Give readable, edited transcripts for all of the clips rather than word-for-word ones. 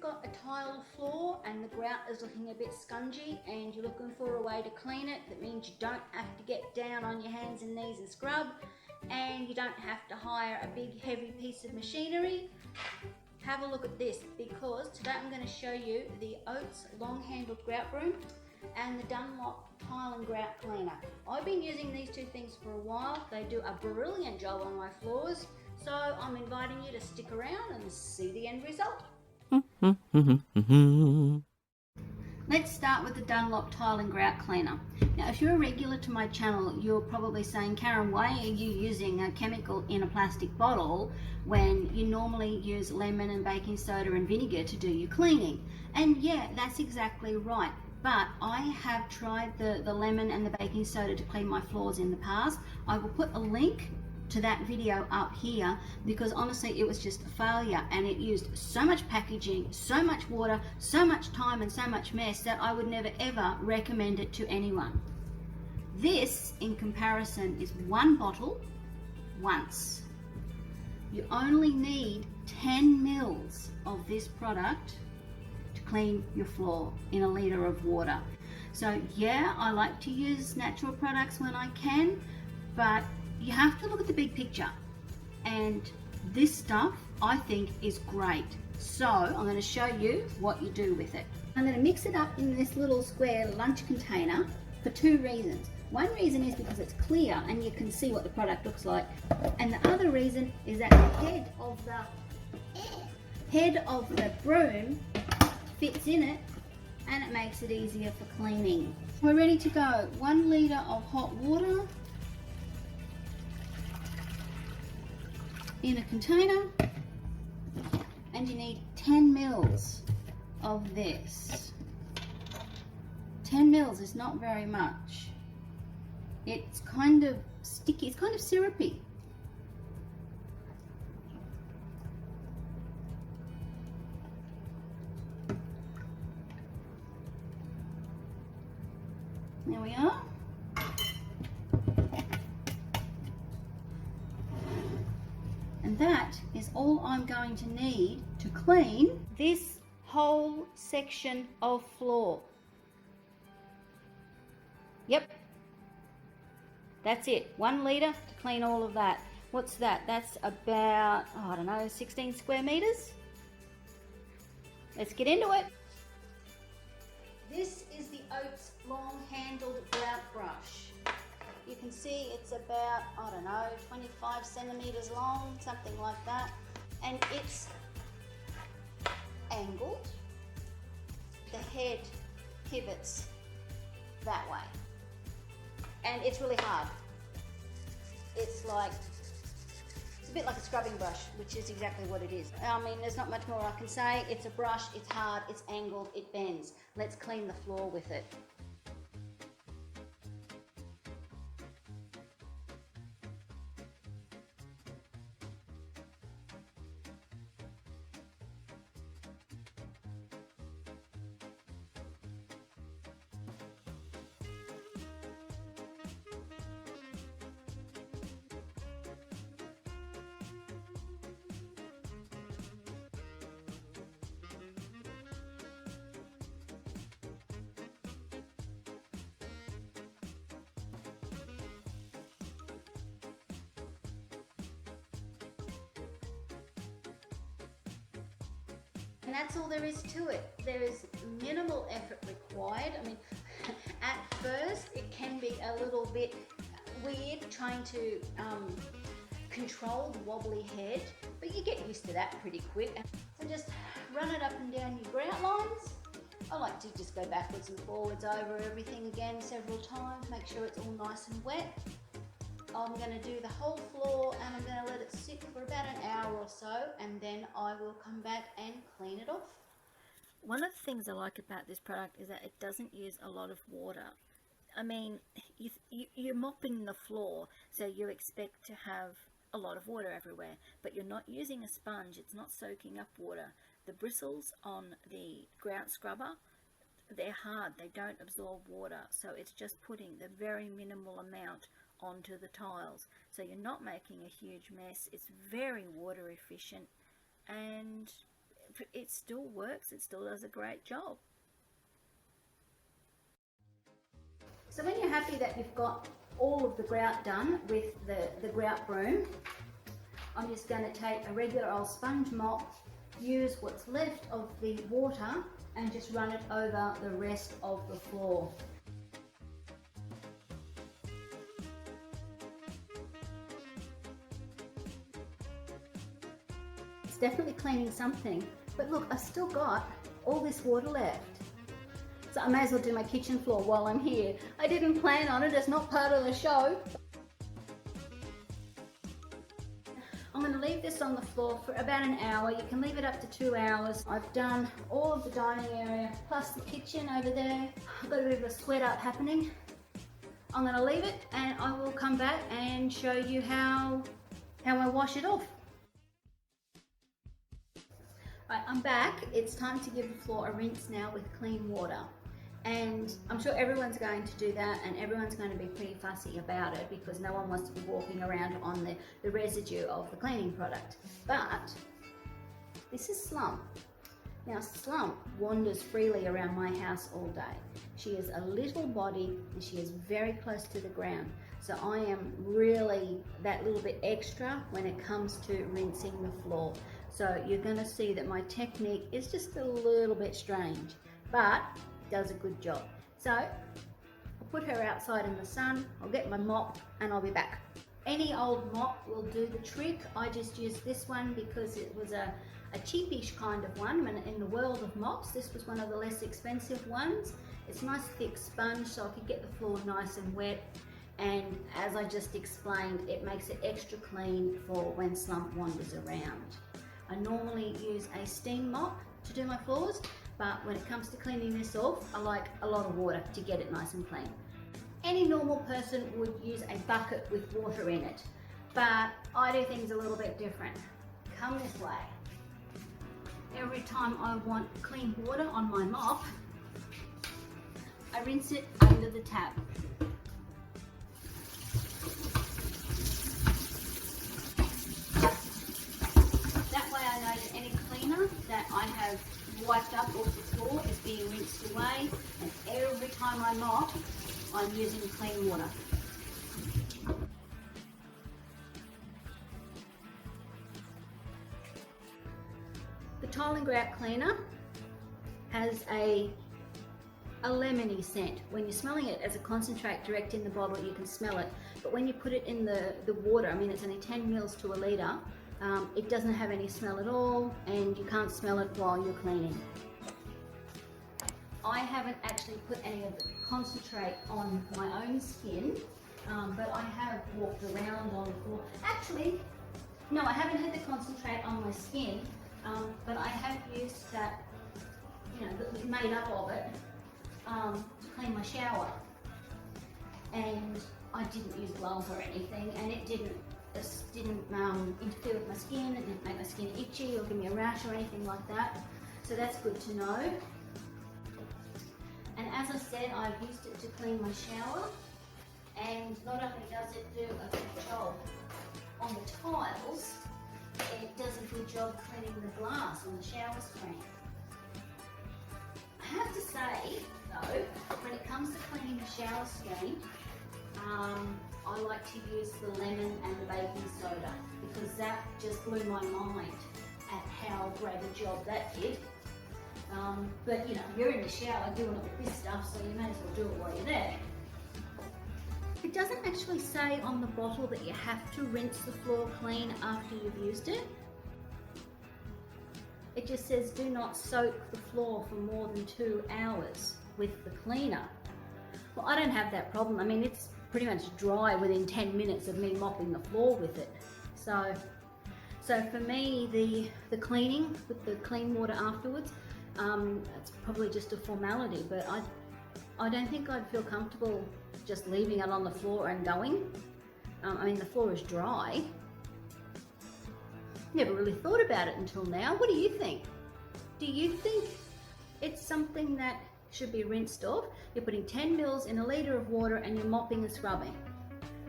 you've got a tiled floor and the grout is looking a bit spongy and you're looking for a way to clean it, that means you don't have to get down on your hands and knees and scrub, and you don't have to hire a big heavy piece of machinery, have a look at this, because today I'm going to show you the Oates long-handled grout broom and the Dunlop Tile Grout Cleaner. I've been using these two things for a while. They do a brilliant job on my floors, so I'm inviting you to stick around and see the end result. Let's start with the Dunlop Tile Grout Cleaner. Now, if you're a regular to my channel, you're probably saying, Karen, why are you using a chemical in a plastic bottle when you normally use lemon and baking soda and vinegar to do your cleaning? And yeah, that's exactly right. But I have tried the lemon and the baking soda to clean my floors in the past. I will put a link to that video up here, because honestly it was just a failure, and it used so much packaging, so much water, so much time and so much mess that I would never ever recommend it to anyone. This in comparison is one bottle once. You only need 10 mils of this product to clean your floor in a litre of water. So yeah, I like to use natural products when I can, but you have to look at the big picture, and this stuff I think is great. So I'm going to show you what you do with it. I'm going to mix it up in this little square lunch container for two reasons. One reason is because it's clear and you can see what the product looks like, and the other reason is that the head of the broom fits in it and it makes it easier for cleaning. We're ready to go. 1 litre of hot water in a container, and you need 10 mils of this. 10 mils is not very much. It's kind of sticky, it's kind of syrupy. There we are. And that is all I'm going to need to clean this whole section of floor. Yep, that's it. 1 litre to clean all of that. What's that? That's about, I don't know, 16 square meters. Let's get into it. This is the Oates long-handled grout brush. You can see it's about, I don't know, 25 centimeters long, something like that. And it's angled. The head pivots that way. And it's really hard. It's a bit like a scrubbing brush, which is exactly what it is. I mean, there's not much more I can say. It's a brush, it's hard, it's angled, it bends. Let's clean the floor with it. And that's all there is to it. There is minimal effort required. I mean, at first it can be a little bit weird trying to control the wobbly head, but you get used to that pretty quick. So just run it up and down your grout lines. I like to just go backwards and forwards over everything again several times, make sure it's all nice and wet. I'm going to do the whole floor, and I'm going to let it sit for about an hour or so, and then I will come back and clean it off. One of the things I like about this product is that it doesn't use a lot of water. I mean, you're mopping the floor, so you expect to have a lot of water everywhere, but you're not using a sponge. It's not soaking up water. The bristles on the grout scrubber, they're hard. They don't absorb water, so it's just putting the very minimal amount onto the tiles, so you're not making a huge mess. It's very water efficient, and it still works, it still does a great job. So when you're happy that you've got all of the grout done with the grout broom, I'm just going to take a regular old sponge mop, use what's left of the water and just run it over the rest of the floor. It's definitely cleaning something, but look, I've still got all this water left. So I may as well do my kitchen floor while I'm here. I didn't plan on it, it's not part of the show. I'm going to leave this on the floor for about an hour. You can leave it up to 2 hours. I've done all of the dining area, plus the kitchen over there. I've got a bit of a sweat up happening. I'm going to leave it and I will come back and show you how I wash it off. Right, I'm back. It's time to give the floor a rinse now with clean water. And I'm sure everyone's going to do that, and everyone's going to be pretty fussy about it because no one wants to be walking around on the residue of the cleaning product. But this is Slump. Now Slump wanders freely around my house all day. She is a little body and she is very close to the ground. So I am really that little bit extra when it comes to rinsing the floor. So you're going to see that my technique is just a little bit strange, but does a good job. So I'll put her outside in the sun, I'll get my mop and I'll be back. Any old mop will do the trick. I just used this one because it was a cheapish kind of one, and in the world of mops this was one of the less expensive ones. It's a nice thick sponge so I could get the floor nice and wet, and as I just explained, it makes it extra clean for when Slump wanders around. I normally use a steam mop to do my floors, but when it comes to cleaning this off, I like a lot of water to get it nice and clean. Any normal person would use a bucket with water in it, but I do things a little bit different. Come this way. Every time I want clean water on my mop, I rinse it under the tap. That way I know that any cleaner that I have wiped up off the floor is being rinsed away, and every time I mop, I'm using clean water. The Tile Grout Cleaner has a lemony scent. When you're smelling it as a concentrate direct in the bottle, you can smell it, but when you put it in the water, I mean it's only 10 mils to a litre, it doesn't have any smell at all, and you can't smell it while you're cleaning. I haven't actually put any of the concentrate on my own skin, but I have walked around on the floor. Actually, no, I haven't had the concentrate on my skin, but I have used that, you know, that was made up of it to clean my shower. And I didn't use gloves or anything, and it didn't interfere with my skin. It didn't make my skin itchy or give me a rash or anything like that. So that's good to know. And as I said, I've used it to clean my shower, and not only does it do a good job on the tiles, it does a good job cleaning the glass on the shower screen. I have to say though, when it comes to cleaning the shower screen, I like to use the lemon and the baking soda, because that just blew my mind at how great a job that did. But you know, you're in the shower doing all this stuff, so you may as well do it while you're there. It doesn't actually say on the bottle that you have to rinse the floor clean after you've used it. It just says do not soak the floor for more than 2 hours with the cleaner. Well, I don't have that problem. I mean, it's pretty much dry within 10 minutes of me mopping the floor with it. So for me, the cleaning with the clean water afterwards, it's probably just a formality, but I don't think I'd feel comfortable just leaving it on the floor and going. I mean, the floor is dry. Never really thought about it until now. What do you think? Do you think it's something that should be rinsed off? You're putting 10 mils in a litre of water and you're mopping and scrubbing,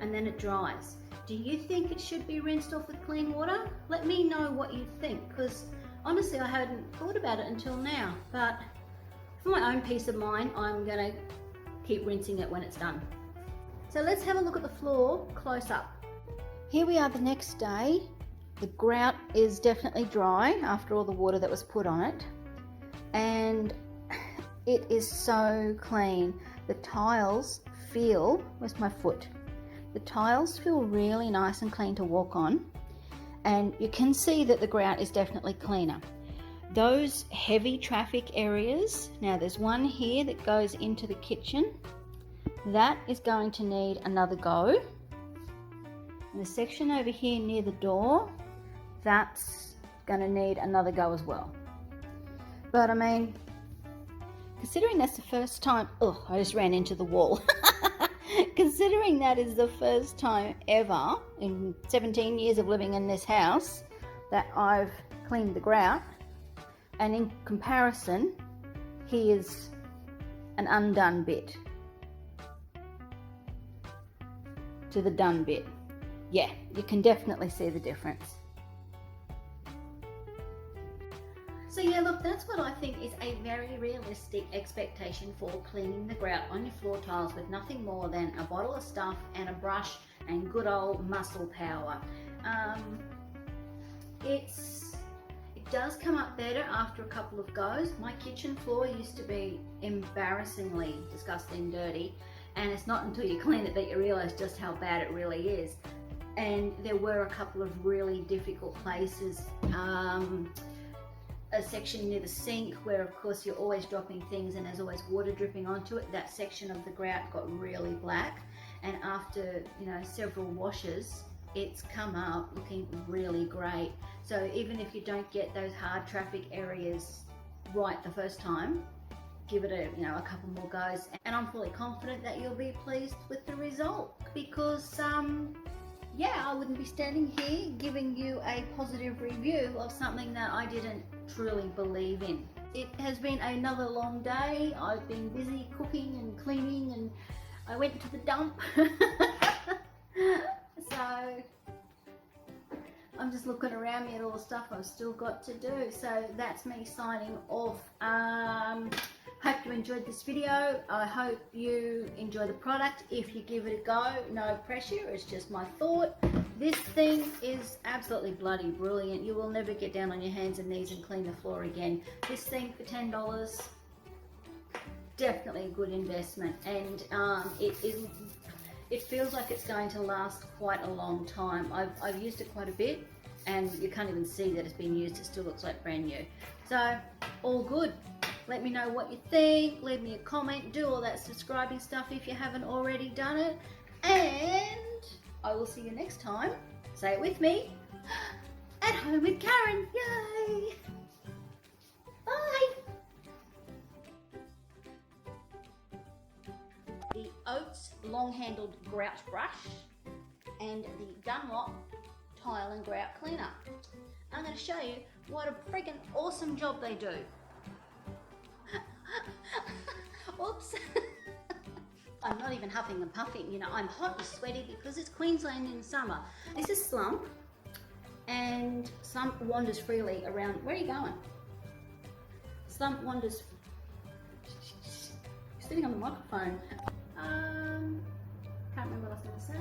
and then it dries. Do you think it should be rinsed off with clean water? Let me know what you think, because Honestly, I hadn't thought about it until now, but for my own peace of mind, I'm gonna keep rinsing it when it's done. So let's have a look at the floor close up. Here we are the next day. The grout is definitely dry after all the water that was put on it, and it is so clean. The tiles feel, where's my foot? The tiles feel really nice and clean to walk on, and you can see that the grout is definitely cleaner. Those heavy traffic areas, now there's one here that goes into the kitchen, that is going to need another go. And the section over here near the door, that's going to need another go as well. But I mean, considering that's the first time, oh, I just ran into the wall. Considering that is the first time ever in 17 years of living in this house that I've cleaned the grout, and in comparison, here's an undone bit to the done bit. Yeah, you can definitely see the difference. So yeah, look, that's what I think is a very realistic expectation for cleaning the grout on your floor tiles with nothing more than a bottle of stuff and a brush and good old muscle power. It does come up better after a couple of goes. My kitchen floor used to be embarrassingly disgusting dirty, and it's not until you clean it that you realise just how bad it really is. And there were a couple of really difficult places. A section near the sink where of course you're always dropping things and there's always water dripping onto it. That section of the grout got really black, and after, you know, several washes, it's come out looking really great. So even if you don't get those hard traffic areas right the first time, give it a, you know, a couple more goes, and I'm fully confident that you'll be pleased with the result, because yeah, I wouldn't be standing here giving you a positive review of something that I didn't truly believe in. It has been another long day. I've been busy cooking and cleaning, and I went to the dump. So I'm just looking around me at all the stuff I've still got to do. So that's me signing off. Hope you enjoyed this video. I hope you enjoy the product. If you give it a go, no pressure, it's just my thought. This thing is absolutely bloody brilliant. You will never get down on your hands and knees and clean the floor again. This thing for $10, definitely a good investment, and it feels like it's going to last quite a long time. I've used it quite a bit, and you can't even see that it's been used. It still looks like brand new. So all good. Let me know what you think, leave me a comment, do all that subscribing stuff if you haven't already done it, and I will see you next time. Say it with me, at home with Karen. Yay! Bye! The Oates long-handled grout brush and the Dunlop Tile and Grout Cleaner. I'm going to show you what a friggin' awesome job they do. Oops. I'm not even huffing and puffing, you know, I'm hot and sweaty because it's Queensland in summer. This is Slump, and Slump wanders freely around. Where are you going? Slump wanders, sitting on the microphone. Can't remember what I was going to say.